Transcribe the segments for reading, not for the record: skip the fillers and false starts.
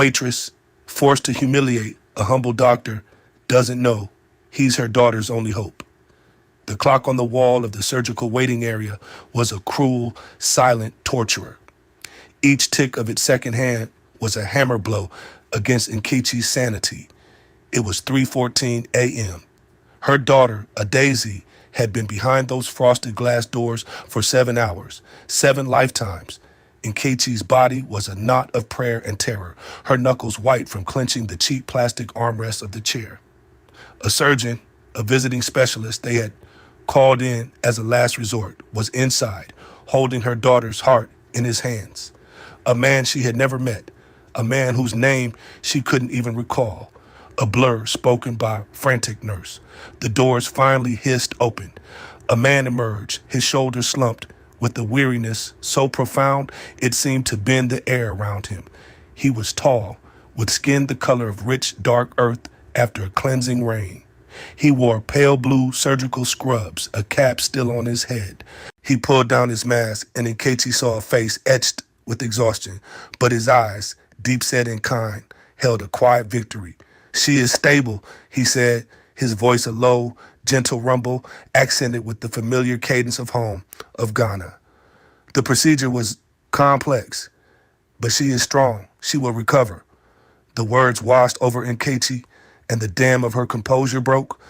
waitress, forced to humiliate a humble doctor, doesn't know he's her daughter's only hope. The clock on the wall of the surgical waiting area was a cruel, silent torturer. Each tick of its second hand was a hammer blow against Nkechi's sanity. It was 3:14 a.m. Her daughter, Adaeze, had been behind those frosted glass doors for 7 hours, 7 lifetimes. Nkechi's body was a knot of prayer and terror, her knuckles white from clenching the cheap plastic armrests of the chair. A surgeon, a visiting specialist they had called in as a last resort, was inside, holding her daughter's heart in his hands. A man she had never met, a man whose name she couldn't even recall. A blur spoken by a frantic nurse. The doors finally hissed open. A man emerged, his shoulders slumped, with a weariness so profound it seemed to bend the air around him. He was tall, with skin the color of rich, dark earth after a cleansing rain. He wore pale blue surgical scrubs, a cap still on his head. He pulled down his mask, and Nkechi saw a face etched with exhaustion, but his eyes, deep-set and kind, held a quiet victory. "She is stable," he said, his voice a low, gentle rumble, accented with the familiar cadence of home, of Ghana. "The procedure was complex, but she is strong. She will recover." The words washed over Nkechi, and the dam of her composure broke.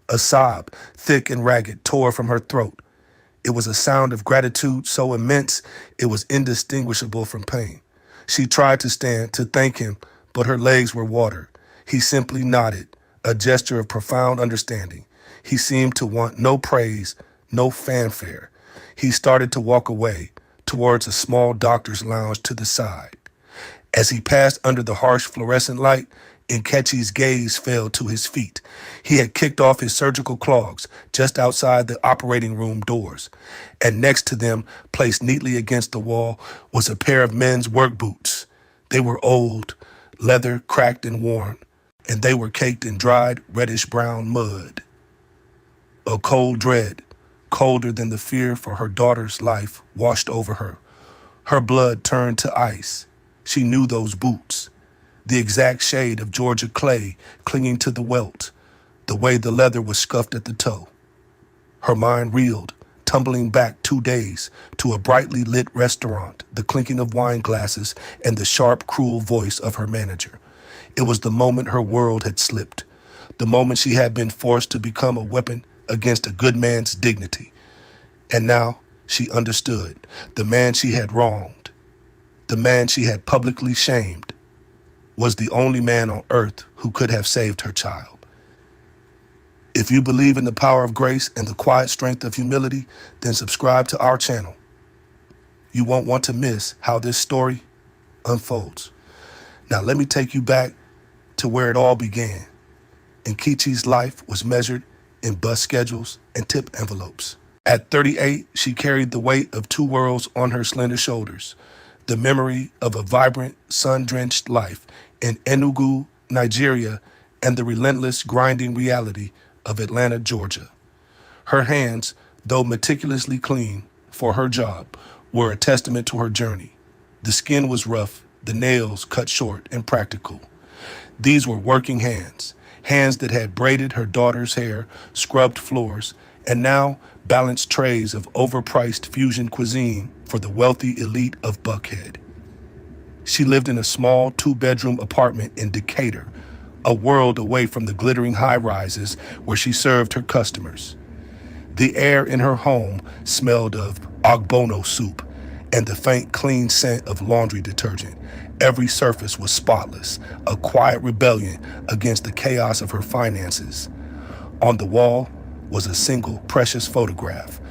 A sob, thick and ragged, tore from her throat. It was a sound of gratitude so immense it was indistinguishable from pain. She tried to stand, to thank him, but her legs were water. He simply nodded, a gesture of profound understanding. He seemed to want no praise, no fanfare. He started to walk away, towards a small doctor's lounge to the side. As he passed under the harsh fluorescent light, Nkechi's gaze fell to his feet. He had kicked off his surgical clogs just outside the operating room doors, and next to them, placed neatly against the wall, was a pair of men's work boots. They were old, leather cracked and worn, and they were caked in dried reddish-brown mud. A cold dread, colder than the fear for her daughter's life, washed over her. Her blood turned to ice. She knew those boots. The exact shade of Georgia clay clinging to the welt, the way the leather was scuffed at the toe. Her mind reeled, tumbling back 2 days to a brightly lit restaurant, the clinking of wine glasses, and the sharp, cruel voice of her manager. It was the moment her world had slipped, the moment she had been forced to become a weapon against a good man's dignity. And now she understood. The man she had wronged, the man she had publicly shamed, was the only man on earth who could have saved her child. If you believe in the power of grace and the quiet strength of humility, then subscribe to our channel. You won't want to miss how this story unfolds. Now let me take you back to where it all began. Nkechi's life was measured in bus schedules and tip envelopes. At 38, she carried the weight of 2 worlds on her slender shoulders. The memory of a vibrant, sun-drenched life in Enugu, Nigeria, and the relentless, grinding reality of Atlanta, Georgia. Her hands, though meticulously clean for her job, were a testament to her journey. The skin was rough, the nails cut short and practical. These were working hands, hands that had braided her daughter's hair, scrubbed floors, and now balanced trays of overpriced fusion cuisine for the wealthy elite of Buckhead. She lived in a small 2-bedroom apartment in Decatur, a world away from the glittering high-rises where she served her customers. The air in her home smelled of ogbono soup and the faint, clean scent of laundry detergent. Every surface was spotless, a quiet rebellion against the chaos of her finances. On the wall was a single precious photograph.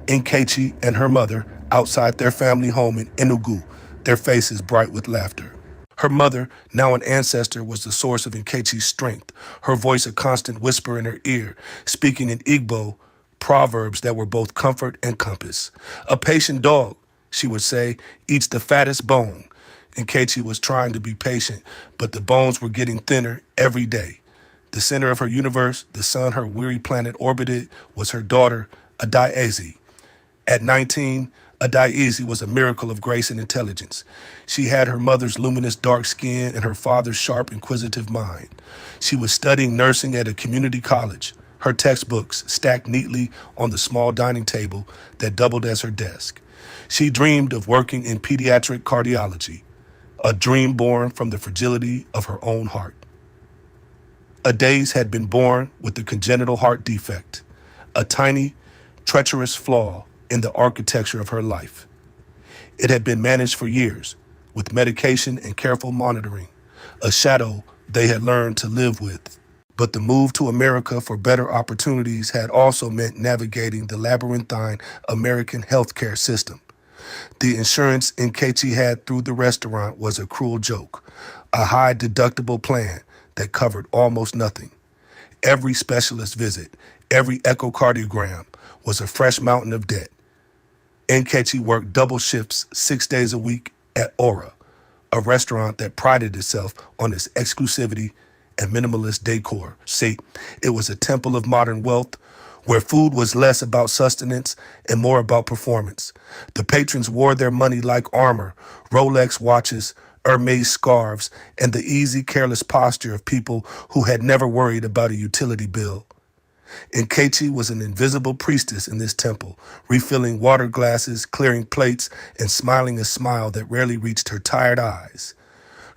Nkechi and her mother outside their family home in Enugu, their faces bright with laughter. Her mother, now an ancestor, was the source of Nkechi's strength, her voice a constant whisper in her ear, speaking in Igbo proverbs that were both comfort and compass. "A patient dog," she would say, "eats the fattest bone." Nkechi was trying to be patient, but the bones were getting thinner every day. The center of her universe, the sun her weary planet orbited, was her daughter, Adaeze. At 19, Adaeze was a miracle of grace and intelligence. She had her mother's luminous dark skin and her father's sharp, inquisitive mind. She was studying nursing at a community college, her textbooks stacked neatly on the small dining table that doubled as her desk. She dreamed of working in pediatric cardiology, a dream born from the fragility of her own heart. Adaeze had been born with a congenital heart defect, a tiny, treacherous flaw in the architecture of her life. It had been managed for years, with medication and careful monitoring, a shadow they had learned to live with. But the move to America for better opportunities had also meant navigating the labyrinthine American healthcare system. The insurance Nkechi had through the restaurant was a cruel joke, a high deductible plan that covered almost nothing. Every specialist visit, every echocardiogram was a fresh mountain of debt. Nkechi worked double shifts 6 days a week at Aura, a restaurant that prided itself on its exclusivity and minimalist decor. See, it was a temple of modern wealth where food was less about sustenance and more about performance. The patrons wore their money like armor, Rolex watches, Hermes scarves, and the easy, careless posture of people who had never worried about a utility bill. Nkechi was an invisible priestess in this temple, refilling water glasses, clearing plates, and smiling a smile that rarely reached her tired eyes.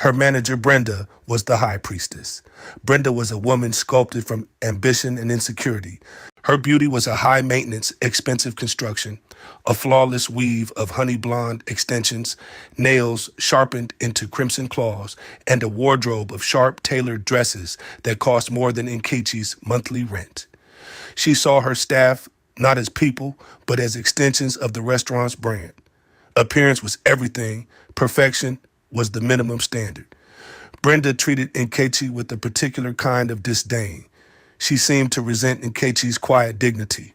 Her manager, Brenda, was the high priestess. Brenda was a woman sculpted from ambition and insecurity. Her beauty was a high-maintenance, expensive construction, a flawless weave of honey blonde extensions, nails sharpened into crimson claws, and a wardrobe of sharp, tailored dresses that cost more than Nkechi's monthly rent. She saw her staff not as people, but as extensions of the restaurant's brand. Appearance was everything. Perfection was the minimum standard. Brenda treated Nkechi with a particular kind of disdain. She seemed to resent Nkechi's quiet dignity,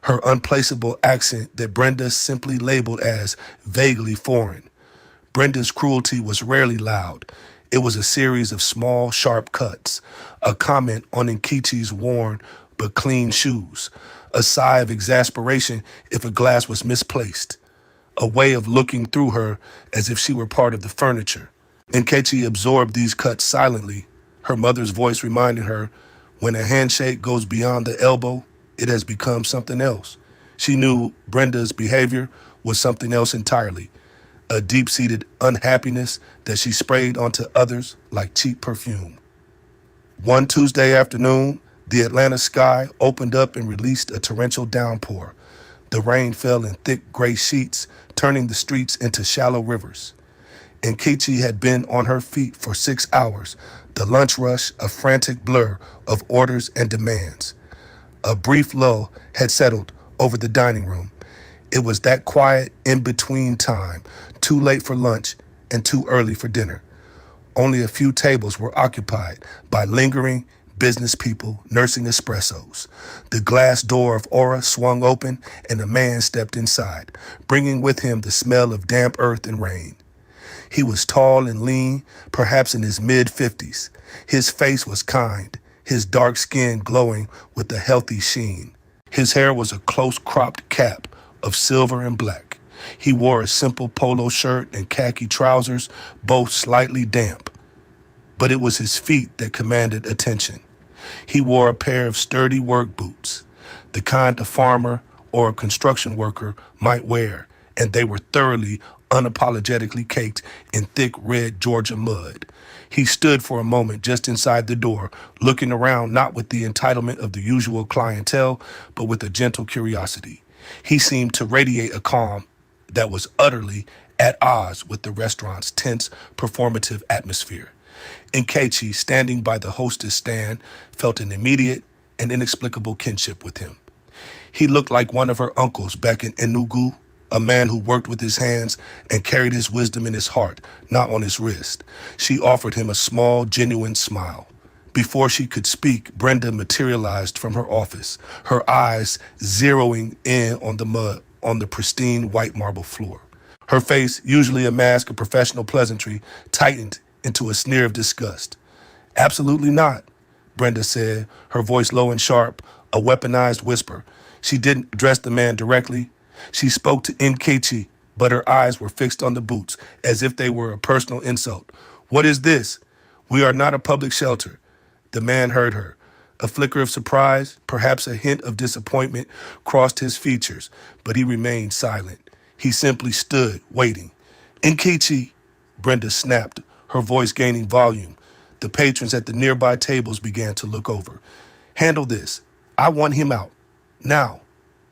her unplaceable accent that Brenda simply labeled as vaguely foreign. Brenda's cruelty was rarely loud. It was a series of small, sharp cuts, a comment on Nkechi's worn but clean shoes, a sigh of exasperation if a glass was misplaced, a way of looking through her as if she were part of the furniture. Nkechi absorbed these cuts silently, her mother's voice reminding her, when a handshake goes beyond the elbow, it has become something else. She knew Brenda's behavior was something else entirely, a deep-seated unhappiness that she sprayed onto others like cheap perfume. One Tuesday afternoon, the Atlanta sky opened up and released a torrential downpour. The rain fell in thick gray sheets, turning the streets into shallow rivers. Nkechi had been on her feet for 6 hours, the lunch rush a frantic blur of orders and demands. A brief lull had settled over the dining room. It was that quiet in-between time, too late for lunch and too early for dinner. Only a few tables were occupied by lingering business people nursing espressos. The glass door of Aura swung open and a man stepped inside, bringing with him the smell of damp earth and rain. He was tall and lean, perhaps in his mid-50s. His face was kind, his dark skin glowing with a healthy sheen. His hair was a close-cropped cap of silver and black. He wore a simple polo shirt and khaki trousers, both slightly damp. But it was his feet that commanded attention. He wore a pair of sturdy work boots, the kind a farmer or a construction worker might wear, and they were thoroughly, unapologetically caked in thick red Georgia mud. He stood for a moment just inside the door, looking around not with the entitlement of the usual clientele, but with a gentle curiosity. He seemed to radiate a calm that was utterly at odds with the restaurant's tense, performative atmosphere. Nkechi, standing by the hostess stand, felt an immediate and inexplicable kinship with him. He looked like one of her uncles back in Enugu, a man who worked with his hands and carried his wisdom in his heart, not on his wrist. She offered him a small, genuine smile. Before she could speak, Brenda materialized from her office, her eyes zeroing in on the mud on the pristine white marble floor. Her face, usually a mask of professional pleasantry, tightened into a sneer of disgust. "Absolutely not," Brenda said, her voice low and sharp, a weaponized whisper. She didn't address the man directly. She spoke to Nkechi but her eyes were fixed on the boots as if they were a personal insult. What is this? We are not a public shelter. The man heard her. A flicker of surprise, perhaps a hint of disappointment, crossed his features, but he remained silent. He simply stood, waiting. Nkechi, Brenda snapped, her voice gaining volume. The patrons at the nearby tables began to look over. Handle this. I want him out. Now.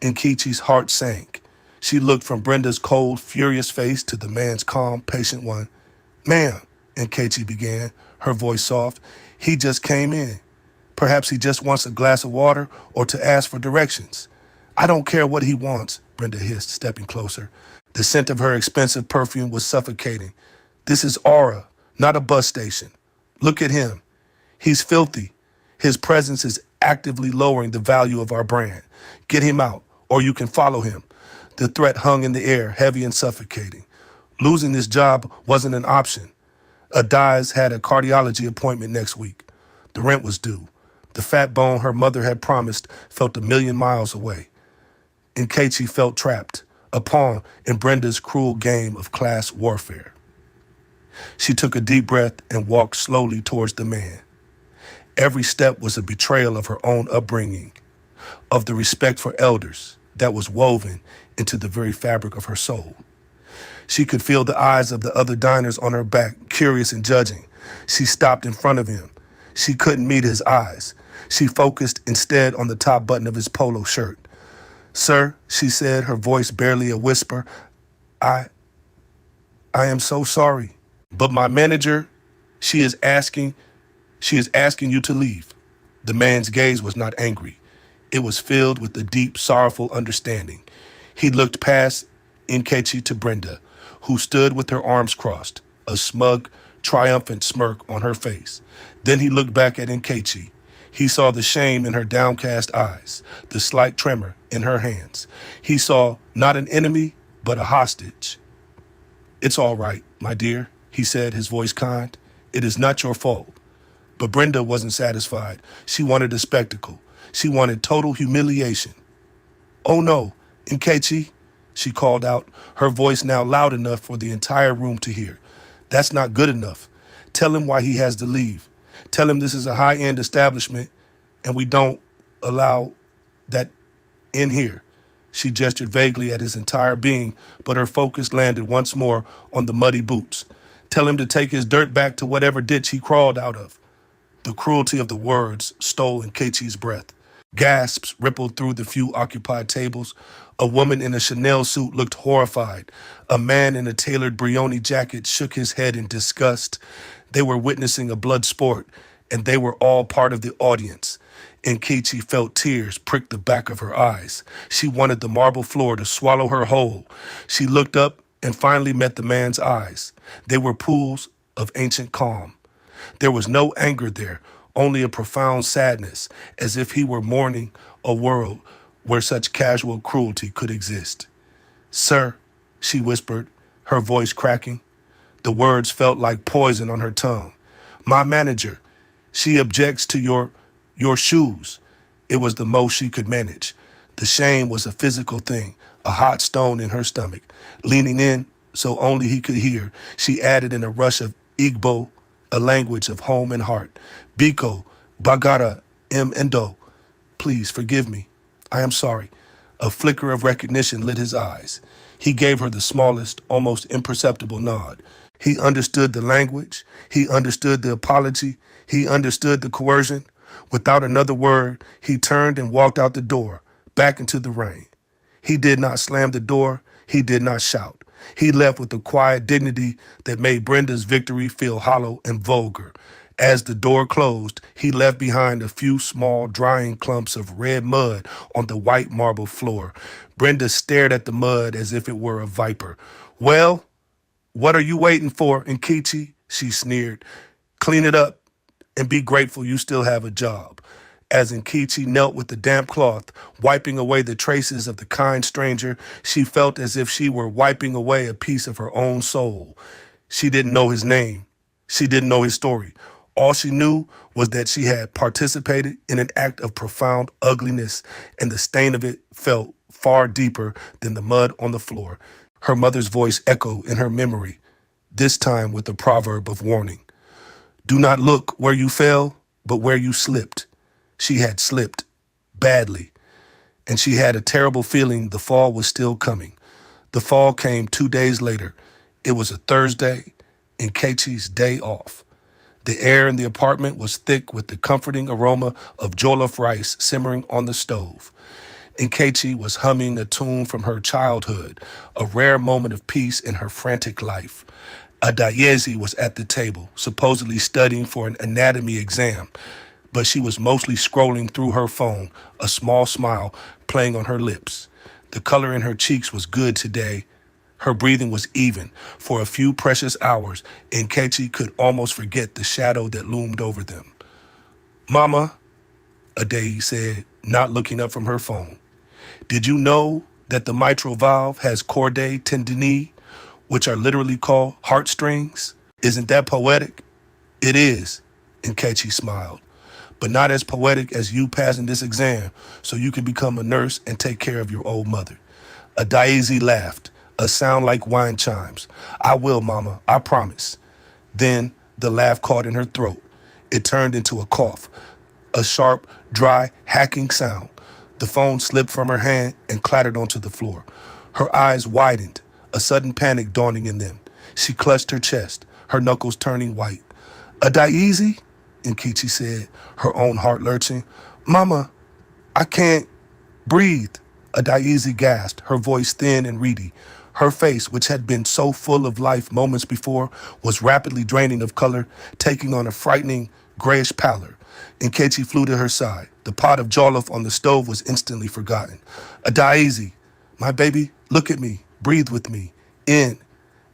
Nkechi's heart sank. She looked from Brenda's cold, furious face to the man's calm, patient one. Ma'am, Nkechi began, her voice soft, he just came in. Perhaps he just wants a glass of water or to ask for directions. I don't care what he wants, Brenda hissed, stepping closer. The scent of her expensive perfume was suffocating. This is Aura, not a bus station. Look at him. He's filthy. His presence is actively lowering the value of our brand. Get him out, or you can follow him. The threat hung in the air, heavy and suffocating. Losing this job wasn't an option. Adaeze had a cardiology appointment next week. The rent was due. The fat bone her mother had promised felt a million miles away. Nkechi felt trapped, a pawn in Brenda's cruel game of class warfare. She took a deep breath and walked slowly towards the man. Every step was a betrayal of her own upbringing, of the respect for elders that was woven into the very fabric of her soul. She could feel the eyes of the other diners on her back, curious and judging. She stopped in front of him. She couldn't meet his eyes. She focused instead on the top button of his polo shirt. Sir, she said, her voice barely a whisper, I am so sorry. But my manager, she is asking you to leave. The man's gaze was not angry. It was filled with a deep, sorrowful understanding. He looked past Nkechi to Brenda, who stood with her arms crossed, a smug, triumphant smirk on her face. Then he looked back at Nkechi. He saw the shame in her downcast eyes, the slight tremor in her hands. He saw not an enemy, but a hostage. It's all right, my dear, he said, his voice kind. It is not your fault. But Brenda wasn't satisfied. She wanted a spectacle. She wanted total humiliation. Oh no, Nkechi, she called out, her voice now loud enough for the entire room to hear. That's not good enough. Tell him why he has to leave. Tell him this is a high-end establishment and we don't allow that in here. She gestured vaguely at his entire being, but her focus landed once more on the muddy boots. Tell him to take his dirt back to whatever ditch he crawled out of. The cruelty of the words stole Nkechi's breath. Gasps rippled through the few occupied tables. A woman in a Chanel suit looked horrified. A man in a tailored Brioni jacket shook his head in disgust. They were witnessing a blood sport, and they were all part of the audience. Nkechi felt tears prick the back of her eyes. She wanted the marble floor to swallow her whole. She looked up and finally met the man's eyes. They were pools of ancient calm. There was no anger there, only a profound sadness, as if he were mourning a world where such casual cruelty could exist. Sir, she whispered, her voice cracking. The words felt like poison on her tongue. My manager, she objects to your shoes. It was the most she could manage. The shame was a physical thing, a hot stone in her stomach. Leaning in so only he could hear, she added in a rush of Igbo, a language of home and heart. Biko, Bagara, Endo. Please forgive me. I am sorry. A flicker of recognition lit his eyes. He gave her the smallest, almost imperceptible nod. He understood the language. He understood the apology. He understood the coercion. Without another word, he turned and walked out the door, back into the rain. He did not slam the door. He did not shout. He left with a quiet dignity that made Brenda's victory feel hollow and vulgar. As the door closed, he left behind a few small, drying clumps of red mud on the white marble floor. Brenda stared at the mud as if it were a viper. Well, what are you waiting for, Nkechi? She sneered. Clean it up and be grateful you still have a job. As Nkechi knelt with the damp cloth, wiping away the traces of the kind stranger, she felt as if she were wiping away a piece of her own soul. She didn't know his name. She didn't know his story. All she knew was that she had participated in an act of profound ugliness, and the stain of it felt far deeper than the mud on the floor. Her mother's voice echoed in her memory, this time with a proverb of warning. Do not look where you fell, but where you slipped. She had slipped badly, and she had a terrible feeling the fall was still coming. The fall came 2 days later. It was a Thursday, Nkechi's day off. The air in the apartment was thick with the comforting aroma of jollof rice simmering on the stove. Nkechi was humming a tune from her childhood, a rare moment of peace in her frantic life. Adaeze was at the table, supposedly studying for an anatomy exam, but she was mostly scrolling through her phone, a small smile playing on her lips. The color in her cheeks was good today. Her breathing was even. For a few precious hours, Nkechi could almost forget the shadow that loomed over them. Mama, Adaeze said, not looking up from her phone. Did you know that the mitral valve has chordae tendineae, which are literally called heartstrings? Isn't that poetic? It is, Nkechi smiled, but not as poetic as you passing this exam so you can become a nurse and take care of your old mother. Adaeze laughed, a sound like wine chimes. I will, Mama, I promise. Then the laugh caught in her throat. It turned into a cough, a sharp, dry, hacking sound. The phone slipped from her hand and clattered onto the floor. Her eyes widened, a sudden panic dawning in them. She clutched her chest, her knuckles turning white. Adaeze? Nkechi said, her own heart lurching. Mama, I can't breathe. Adaeze gasped, her voice thin and reedy. Her face, which had been so full of life moments before, was rapidly draining of color, taking on a frightening grayish pallor. Nkechi flew to her side. The pot of jollof on the stove was instantly forgotten. Adaeze, my baby, look at me, breathe with me, in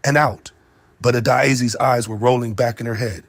and out. But Adaeze's eyes were rolling back in her head.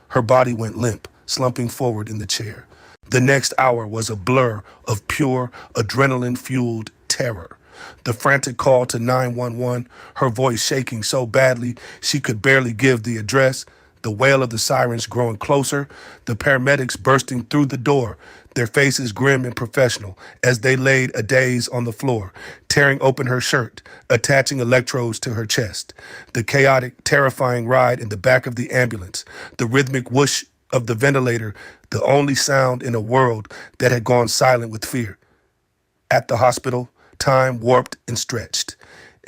Her body went limp, slumping forward in the chair. The next hour was a blur of pure, adrenaline-fueled terror. The frantic call to 911, her voice shaking so badly she could barely give the address, the wail of the sirens growing closer, the paramedics bursting through the door, their faces grim and professional as they laid Adaeze on the floor, tearing open her shirt, attaching electrodes to her chest. The chaotic, terrifying ride in the back of the ambulance, the rhythmic whoosh of the ventilator, the only sound in a world that had gone silent with fear. At the hospital, time warped and stretched.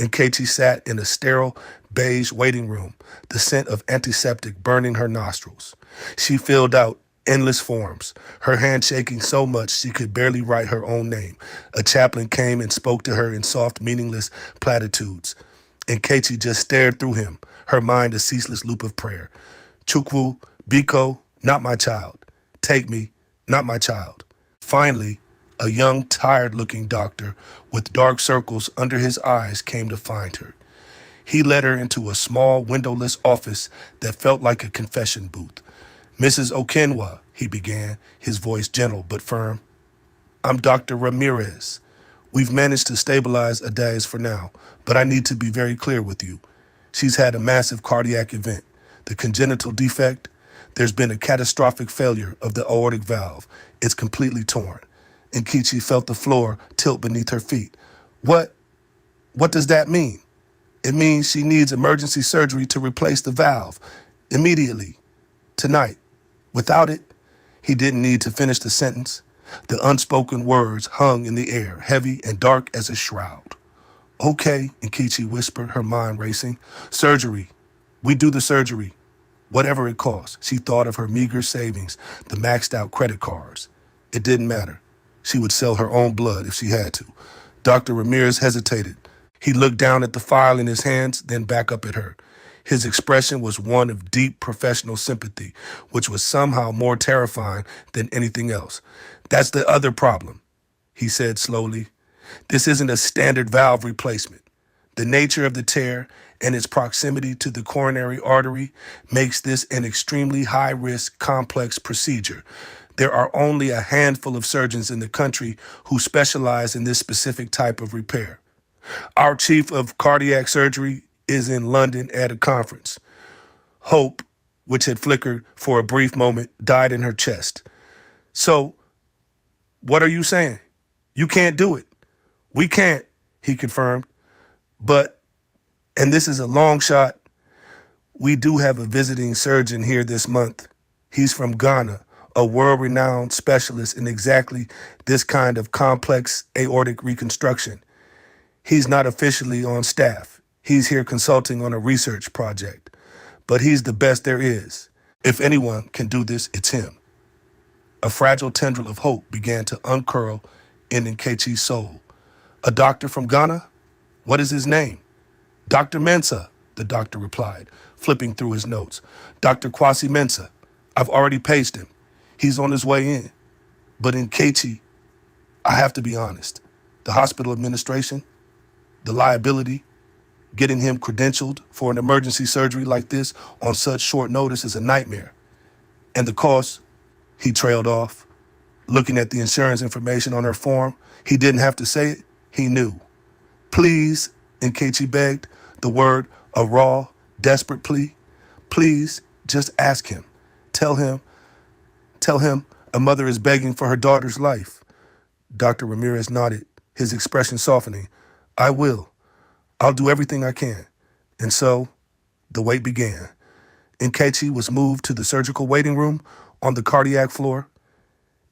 Nkechi sat in a sterile, beige waiting room, the scent of antiseptic burning her nostrils. She filled out endless forms, her hand shaking so much she could barely write her own name. A chaplain came and spoke to her in soft, meaningless platitudes. Nkechi just stared through him, her mind a ceaseless loop of prayer. Chukwu, Biko, not my child. Take me, not my child. Finally, a young, tired-looking doctor with dark circles under his eyes came to find her. He led her into a small, windowless office that felt like a confession booth. Mrs. Okenwa, he began, his voice gentle but firm. I'm Dr. Ramirez. We've managed to stabilize Adaeze for now, but I need to be very clear with you. She's had a massive cardiac event. The congenital defect, there's been a catastrophic failure of the aortic valve. It's completely torn. Nkechi felt the floor tilt beneath her feet. What does that mean? It means she needs emergency surgery to replace the valve. Immediately. Tonight. Without it, he didn't need to finish the sentence. The unspoken words hung in the air, heavy and dark as a shroud. Okay, Nkechi whispered, her mind racing. Surgery. We do the surgery. Whatever it costs. She thought of her meager savings, the maxed out credit cards. It didn't matter. She would sell her own blood if she had to. Dr. Ramirez hesitated. He looked down at the file in his hands, then back up at her. His expression was one of deep professional sympathy, which was somehow more terrifying than anything else. That's the other problem, he said slowly. This isn't a standard valve replacement. The nature of the tear and its proximity to the coronary artery makes this an extremely high-risk, complex procedure. There are only a handful of surgeons in the country who specialize in this specific type of repair. Our chief of cardiac surgery is in London at a conference. Hope, which had flickered for a brief moment, died in her chest. So, what are you saying? You can't do it. We can't, he confirmed. But And this is a long shot. We do have a visiting surgeon here this month. He's from Ghana, a world-renowned specialist in exactly this kind of complex aortic reconstruction. He's not officially on staff. He's here consulting on a research project. But he's the best there is. If anyone can do this, it's him. A fragile tendril of hope began to uncurl in Nkechi's soul. A doctor from Ghana? What is his name? Dr. Mensah, the doctor replied, flipping through his notes. Dr. Kwasi Mensah. I've already paged him. He's on his way in. But Nkechi, I have to be honest. The hospital administration, the liability, getting him credentialed for an emergency surgery like this on such short notice is a nightmare. And the cost, he trailed off. Looking at the insurance information on her form, he didn't have to say it, he knew. Please, Nkechi begged, the word a raw, desperate plea. Please, just ask him. Tell him a mother is begging for her daughter's life. Dr. Ramirez nodded, his expression softening. I will. I'll do everything I can. And so, the wait began. Nkechi was moved to the surgical waiting room on the cardiac floor.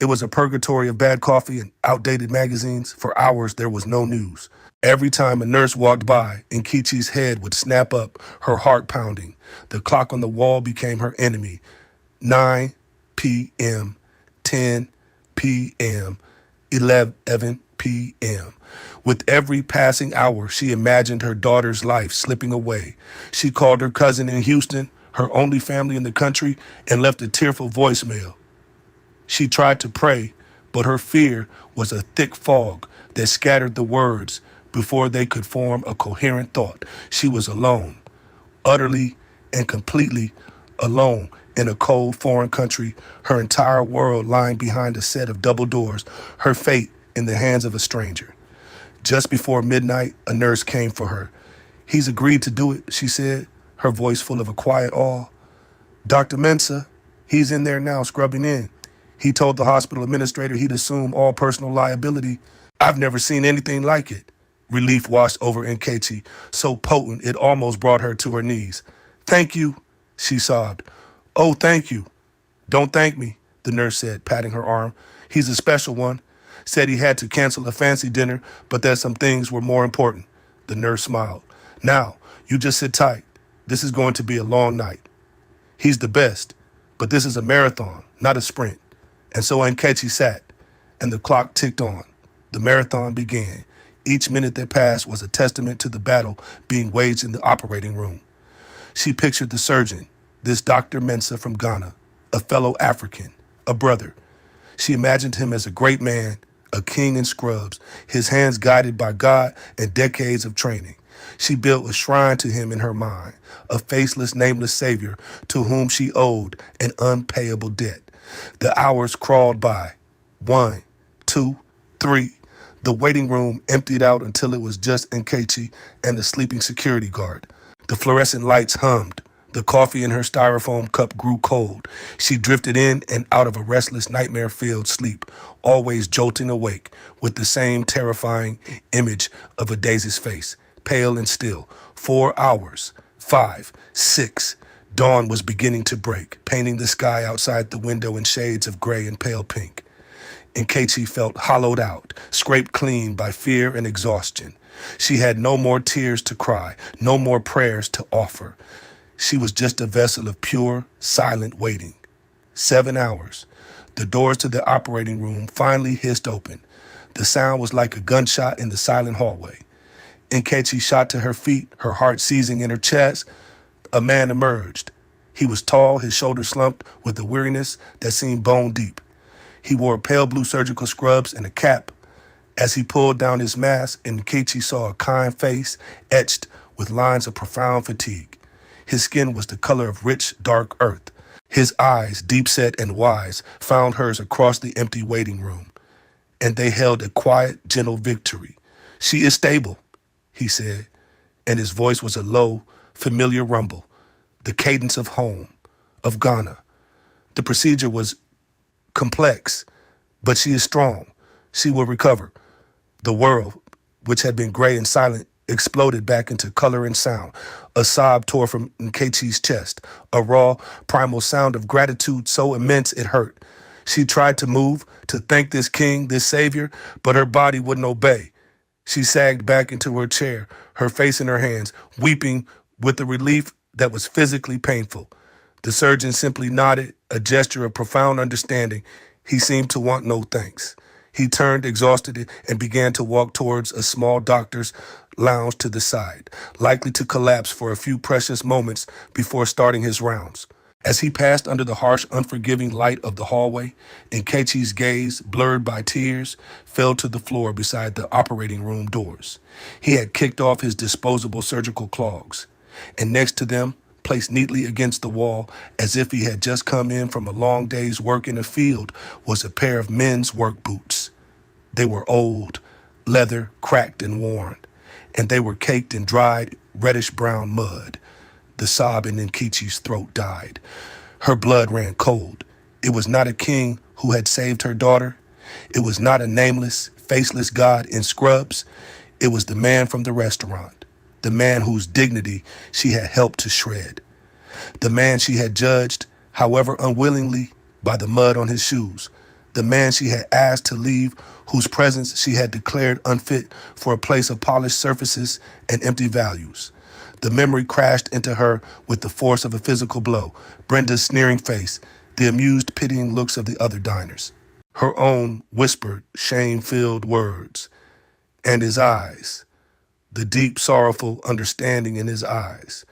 It was a purgatory of bad coffee and outdated magazines. For hours, there was no news. Every time a nurse walked by, Nkechi's head would snap up, her heart pounding. The clock on the wall became her enemy. 9 p.m., 10 p.m., 11 p.m. With every passing hour, she imagined her daughter's life slipping away. She called her cousin in Houston, her only family in the country, and left a tearful voicemail. She tried to pray, but her fear was a thick fog that scattered the words before they could form a coherent thought. She was alone, utterly and completely alone in a cold foreign country, her entire world lying behind a set of double doors, her fate in the hands of a stranger. Just before midnight, a nurse came for her. He's agreed to do it, she said, her voice full of a quiet awe. Dr. Mensah, he's in there now scrubbing in. He told the hospital administrator he'd assume all personal liability. I've never seen anything like it. Relief washed over Nkechi, so potent it almost brought her to her knees. Thank you, she sobbed. Oh, thank you. Don't thank me, the nurse said, patting her arm. He's a special one. Said he had to cancel a fancy dinner, but that some things were more important. The nurse smiled. Now, you just sit tight. This is going to be a long night. He's the best, but this is a marathon, not a sprint. And so Nkechi sat, and the clock ticked on. The marathon began. Each minute that passed was a testament to the battle being waged in the operating room. She pictured the surgeon, this Dr. Mensah from Ghana, a fellow African, a brother. She imagined him as a great man, a king in scrubs, his hands guided by God and decades of training. She built a shrine to him in her mind, a faceless, nameless savior to whom she owed an unpayable debt. The hours crawled by. 1, 2, 3. The waiting room emptied out until it was just Nkechi and the sleeping security guard. The fluorescent lights hummed. The coffee in her styrofoam cup grew cold. She drifted in and out of a restless, nightmare-filled sleep, always jolting awake with the same terrifying image of Adaeze's face, pale and still. 4 hours. 5, 6. Dawn was beginning to break, painting the sky outside the window in shades of gray and pale pink. Nkechi felt hollowed out, scraped clean by fear and exhaustion. She had no more tears to cry, no more prayers to offer. She was just a vessel of pure, silent waiting. 7 hours. The doors to the operating room finally hissed open. The sound was like a gunshot in the silent hallway. Nkechi shot to her feet, her heart seizing in her chest. A man emerged. He was tall, his shoulders slumped with a weariness that seemed bone deep. He wore pale blue surgical scrubs and a cap. As he pulled down his mask, Nkechi saw a kind face etched with lines of profound fatigue. His skin was the color of rich, dark earth. His eyes, deep-set and wise, found hers across the empty waiting room. And they held a quiet, gentle victory. She is stable, he said, and his voice was a low, familiar rumble, the cadence of home, of Ghana. The procedure was complex, but she is strong. She will recover. The world, which had been gray and silent exploded back into color and sound. A sob tore from Nkechi's chest, a raw, primal sound of gratitude so immense it hurt. She tried to move, to thank this king, this savior, but her body wouldn't obey. She sagged back into her chair, her face in her hands, weeping with a relief that was physically painful. The surgeon simply nodded, a gesture of profound understanding. He seemed to want no thanks. He turned exhausted and began to walk towards a small doctor's lounge to the side, likely to collapse for a few precious moments before starting his rounds. As he passed under the harsh, unforgiving light of the hallway, Nkechi's gaze, blurred by tears, fell to the floor beside the operating room doors. He had kicked off his disposable surgical clogs, and next to them, placed neatly against the wall as if he had just come in from a long day's work in a field, was a pair of men's work boots. They were old, leather, cracked and worn, and they were caked in dried, reddish-brown mud. The sob in Nkechi's throat died. Her blood ran cold. It was not a king who had saved her daughter. It was not a nameless, faceless god in scrubs. It was the man from the restaurant, the man whose dignity she had helped to shred, the man she had judged, however unwillingly, by the mud on his shoes, the man she had asked to leave, whose presence she had declared unfit for a place of polished surfaces and empty values. The memory crashed into her with the force of a physical blow, Brenda's sneering face, the amused, pitying looks of the other diners, her own whispered, shame-filled words, and his eyes, the deep, sorrowful understanding in his eyes.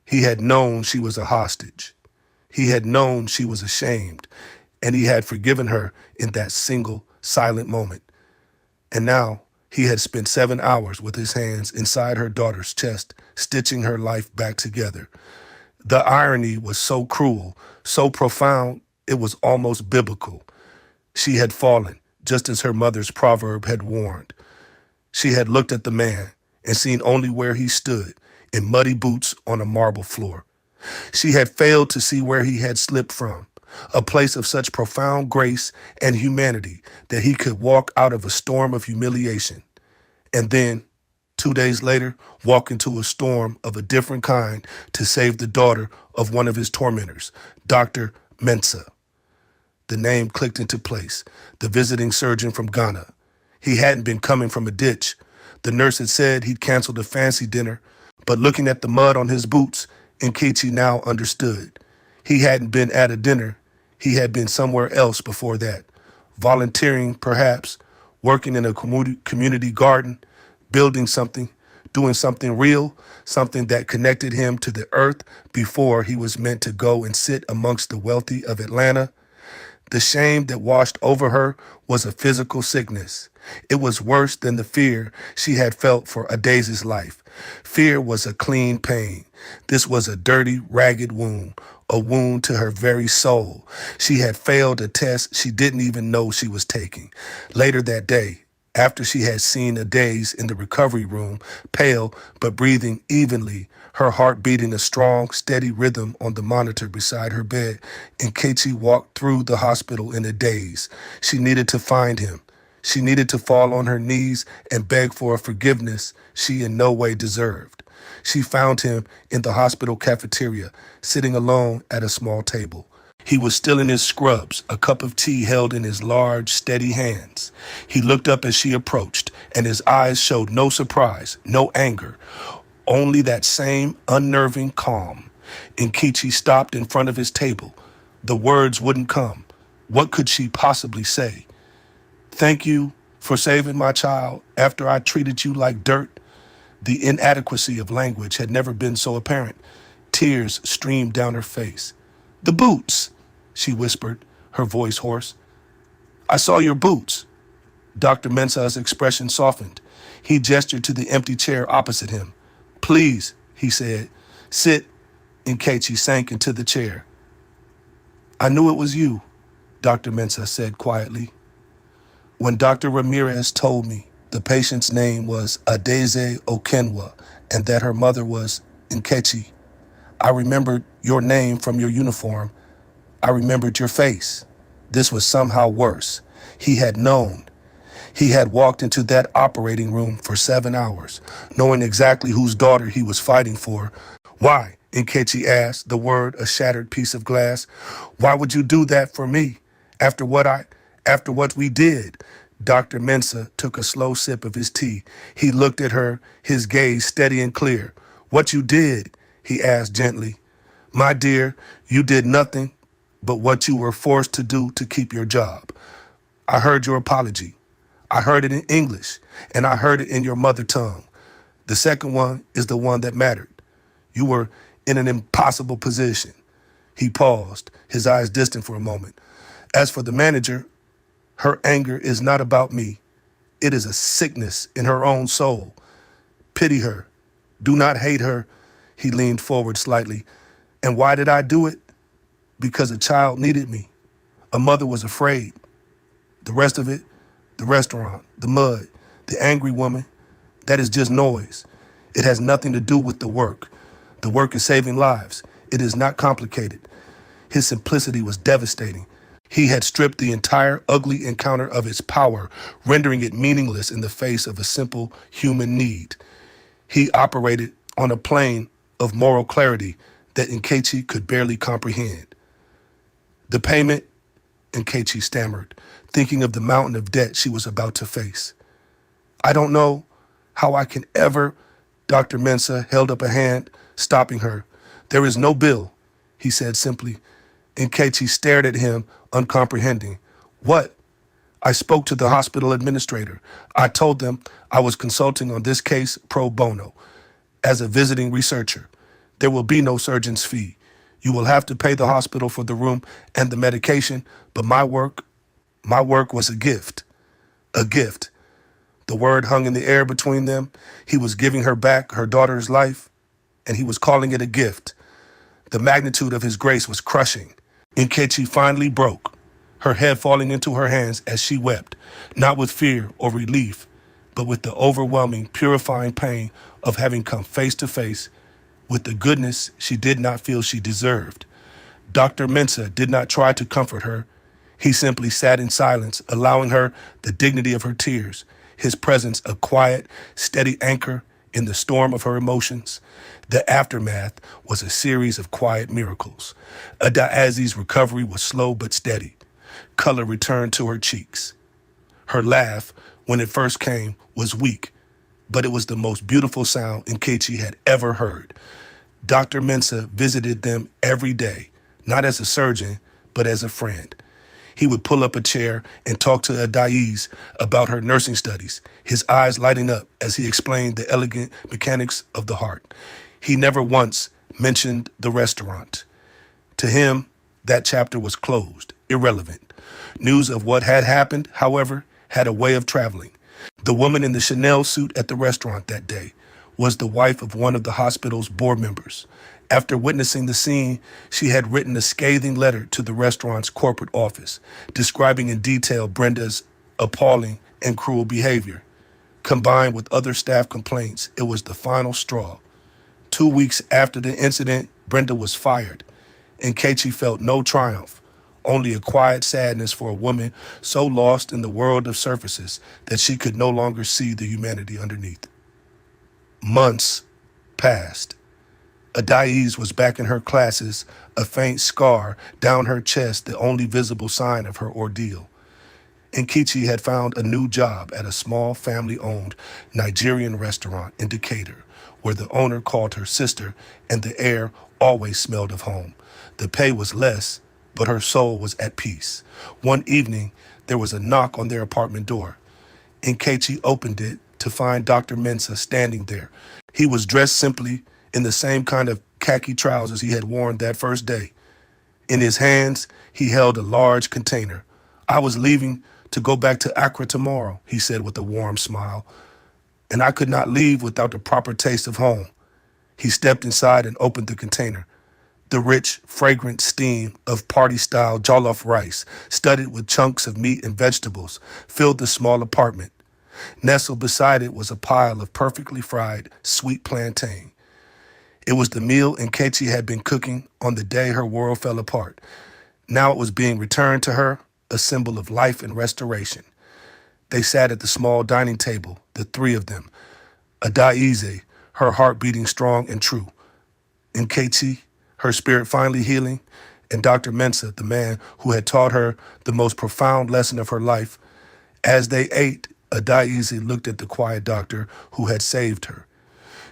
He had known she was a hostage. He had known she was ashamed, and he had forgiven her in that single, silent moment. And now he had spent 7 hours with his hands inside her daughter's chest, stitching her life back together. The irony was so cruel, so profound, it was almost biblical. She had fallen, just as her mother's proverb had warned. She had looked at the man and seen only where he stood, in muddy boots on a marble floor. She had failed to see where he had slipped from, a place of such profound grace and humanity that he could walk out of a storm of humiliation, and then, 2 days later, walk into a storm of a different kind to save the daughter of one of his tormentors, Dr. Mensah. The name clicked into place, the visiting surgeon from Ghana. He hadn't been coming from a ditch. The nurse had said he'd canceled a fancy dinner, but looking at the mud on his boots, Nkechi now understood. He hadn't been at a dinner. He had been somewhere else before that, volunteering perhaps, working in a community garden, building something, doing something real, something that connected him to the earth before he was meant to go and sit amongst the wealthy of Atlanta. The shame that washed over her was a physical sickness. It was worse than the fear she had felt for Adaze's life. Fear was a clean pain. This was a dirty, ragged wound, a wound to her very soul. She had failed a test she didn't even know she was taking. Later that day, after she had seen Adaeze in the recovery room, pale but breathing evenly, her heart beating a strong, steady rhythm on the monitor beside her bed, Nkechi walked through the hospital in a daze. She needed to find him. She needed to fall on her knees and beg for a forgiveness she in no way deserved. She found him in the hospital cafeteria, sitting alone at a small table. He was still in his scrubs, a cup of tea held in his large, steady hands. He looked up as she approached, and his eyes showed no surprise, no anger, only that same unnerving calm. Nkechi stopped in front of his table. The words wouldn't come. What could she possibly say? Thank you for saving my child after I treated you like dirt. The inadequacy of language had never been so apparent. Tears streamed down her face. The boots, she whispered, her voice hoarse. I saw your boots. Dr. Mensah's expression softened. He gestured to the empty chair opposite him. Please, he said. Sit. Nkechi sank into the chair. I knew it was you, Dr. Mensah said quietly. When Dr. Ramirez told me the patient's name was Adaeze Okenwa and that her mother was Nkechi, I remembered your name from your uniform. I remembered your face. This was somehow worse. He had known. He had walked into that operating room for 7 hours, knowing exactly whose daughter he was fighting for. Why? Nkechi asked, the word a shattered piece of glass. Why would you do that for me? After what I, after what we did? Dr. Mensah took a slow sip of his tea. He looked at her, his gaze steady and clear. What you did? He asked gently. My dear, you did nothing but what you were forced to do to keep your job. I heard your apology. I heard it in English, and I heard it in your mother tongue. The second one is the one that mattered. You were in an impossible position. He paused, his eyes distant for a moment. As for the manager, her anger is not about me. It is a sickness in her own soul. Pity her. Do not hate her. He leaned forward slightly. And why did I do it? Because a child needed me. A mother was afraid. The rest of it, the restaurant, the mud, the angry woman, that is just noise. It has nothing to do with the work. The work is saving lives. It is not complicated. His simplicity was devastating. He had stripped the entire ugly encounter of its power, rendering it meaningless in the face of a simple human need. He operated on a plane of moral clarity that Nkechi could barely comprehend. The payment, Nkechi stammered, thinking of the mountain of debt she was about to face. I don't know how I can ever. Dr. Mensah held up a hand, stopping her. There is no bill, he said simply. Nkechi stared at him, uncomprehending. What? I spoke to the hospital administrator. I told them I was consulting on this case pro bono as a visiting researcher. There will be no surgeon's fee. You will have to pay the hospital for the room and the medication, but my work was a gift. A gift. The word hung in the air between them. He was giving her back her daughter's life, and he was calling it a gift. The magnitude of his grace was crushing. Nkechi finally broke, her head falling into her hands as she wept, not with fear or relief, but with the overwhelming, purifying pain of having come face to face with the goodness she did not feel she deserved. Dr. Mensah did not try to comfort her. He simply sat in silence, allowing her the dignity of her tears, his presence a quiet, steady anchor in the storm of her emotions. The aftermath was a series of quiet miracles. Adaeze's recovery was slow but steady. Color returned to her cheeks. Her laugh, when it first came, was weak, but it was the most beautiful sound Nkechi had ever heard. Dr. Mensah visited them every day, not as a surgeon, but as a friend. He would pull up a chair and talk to Adaeze about her nursing studies, his eyes lighting up as he explained the elegant mechanics of the heart. He never once mentioned the restaurant. To him, that chapter was closed, irrelevant. News of what had happened, however, had a way of traveling. The woman in the Chanel suit at the restaurant that day was the wife of one of the hospital's board members. After witnessing the scene, she had written a scathing letter to the restaurant's corporate office, describing in detail Brenda's appalling and cruel behavior. Combined with other staff complaints, it was the final straw. 2 weeks after the incident, Brenda was fired, and Nkechi felt no triumph, only a quiet sadness for a woman so lost in the world of surfaces that she could no longer see the humanity underneath. Months passed. Adaeze was back in her classes, a faint scar down her chest, the only visible sign of her ordeal. Nkechi had found a new job at a small family-owned Nigerian restaurant in Decatur, where the owner called her sister and the air always smelled of home. The pay was less, but her soul was at peace. One evening, there was a knock on their apartment door. Nkechi opened it to find Dr. Mensah standing there. He was dressed simply in the same kind of khaki trousers he had worn that first day. In his hands, he held a large container. I was leaving to go back to Accra tomorrow, he said with a warm smile, and I could not leave without the proper taste of home. He stepped inside and opened the container. The rich, fragrant steam of party-style jollof rice, studded with chunks of meat and vegetables, filled the small apartment. Nestled beside it was a pile of perfectly fried sweet plantain. It was the meal Nkechi had been cooking on the day her world fell apart. Now it was being returned to her, a symbol of life and restoration. They sat at the small dining table, the three of them. Adaeze, her heart beating strong and true. Nkechi, her spirit finally healing. And Dr. Mensa, the man who had taught her the most profound lesson of her life. As they ate, Adaeze looked at the quiet doctor who had saved her.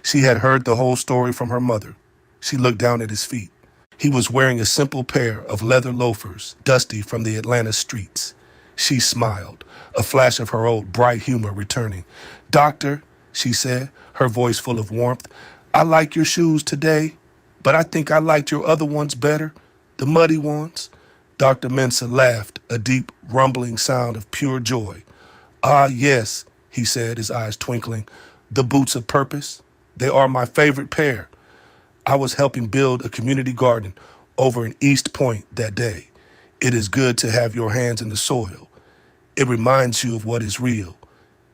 She had heard the whole story from her mother. She looked down at his feet. He was wearing a simple pair of leather loafers, dusty from the Atlanta streets. She smiled, a flash of her old bright humor returning. "Doctor," she said, her voice full of warmth, "I like your shoes today, but I think I liked your other ones better, the muddy ones." Dr. Mensa laughed, a deep, rumbling sound of pure joy. "Ah, yes," he said, his eyes twinkling. "The boots of purpose. They are my favorite pair. I was helping build a community garden over in East Point that day. It is good to have your hands in the soil. It reminds you of what is real."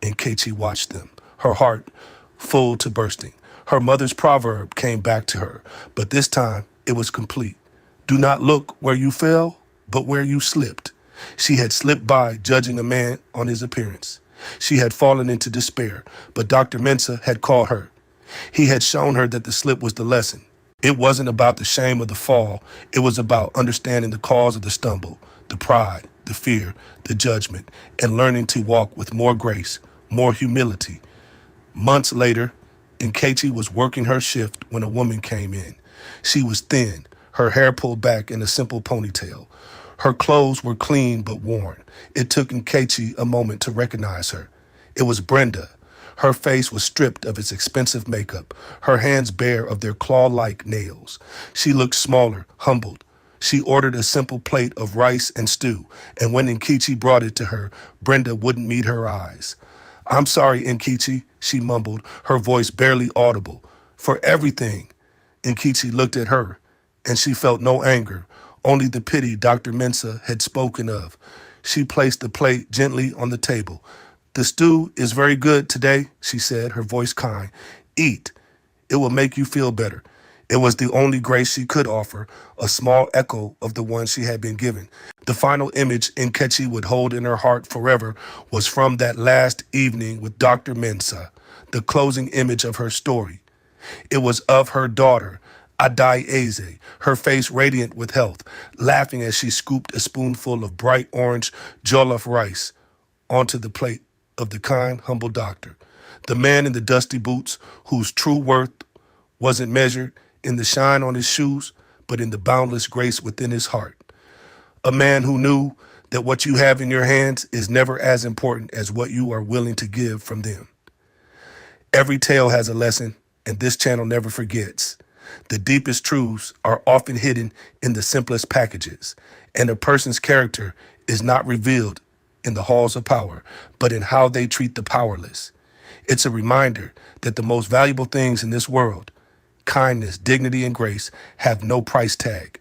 And Nkechi watched them, her heart full to bursting. Her mother's proverb came back to her, but this time it was complete. "Do not look where you fell, but where you slipped." She had slipped by judging a man on his appearance. She had fallen into despair, but Dr. Mensa had caught her. He had shown her that the slip was the lesson. It wasn't about the shame of the fall. It was about understanding the cause of the stumble, the pride, the fear, the judgment, and learning to walk with more grace, more humility. Months later, Nkechi was working her shift when a woman came in. She was thin, her hair pulled back in a simple ponytail. Her clothes were clean but worn. It took Nkechi a moment to recognize her. It was Brenda. Her face was stripped of its expensive makeup, her hands bare of their claw-like nails. She looked smaller, humbled. She ordered a simple plate of rice and stew, and when Nkechi brought it to her, Brenda wouldn't meet her eyes. "I'm sorry, Nkechi," she mumbled, her voice barely audible. "For everything." Nkechi looked at her, and she felt no anger, only the pity Dr. Mensa had spoken of. She placed the plate gently on the table. "The stew is very good today," she said, her voice kind. "Eat. It will make you feel better." It was the only grace she could offer, a small echo of the one she had been given. The final image Nkechi would hold in her heart forever was from that last evening with Dr. Mensa, the closing image of her story. It was of her daughter, Adaeze, her face radiant with health, laughing as she scooped a spoonful of bright orange jollof rice onto the plate of the kind, humble doctor. The man in the dusty boots, whose true worth wasn't measured in the shine on his shoes, but in the boundless grace within his heart. A man who knew that what you have in your hands is never as important as what you are willing to give from them. Every tale has a lesson, and this channel never forgets. The deepest truths are often hidden in the simplest packages, and a person's character is not revealed in the halls of power, but in how they treat the powerless. It's a reminder that the most valuable things in this world, kindness, dignity, and grace, have no price tag.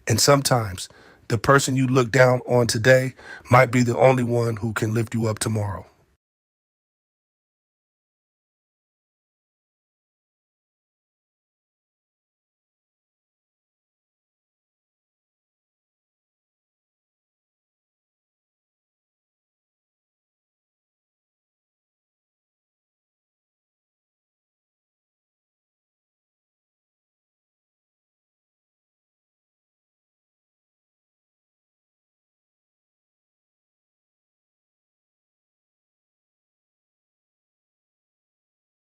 And sometimes the person you look down on today might be the only one who can lift you up tomorrow.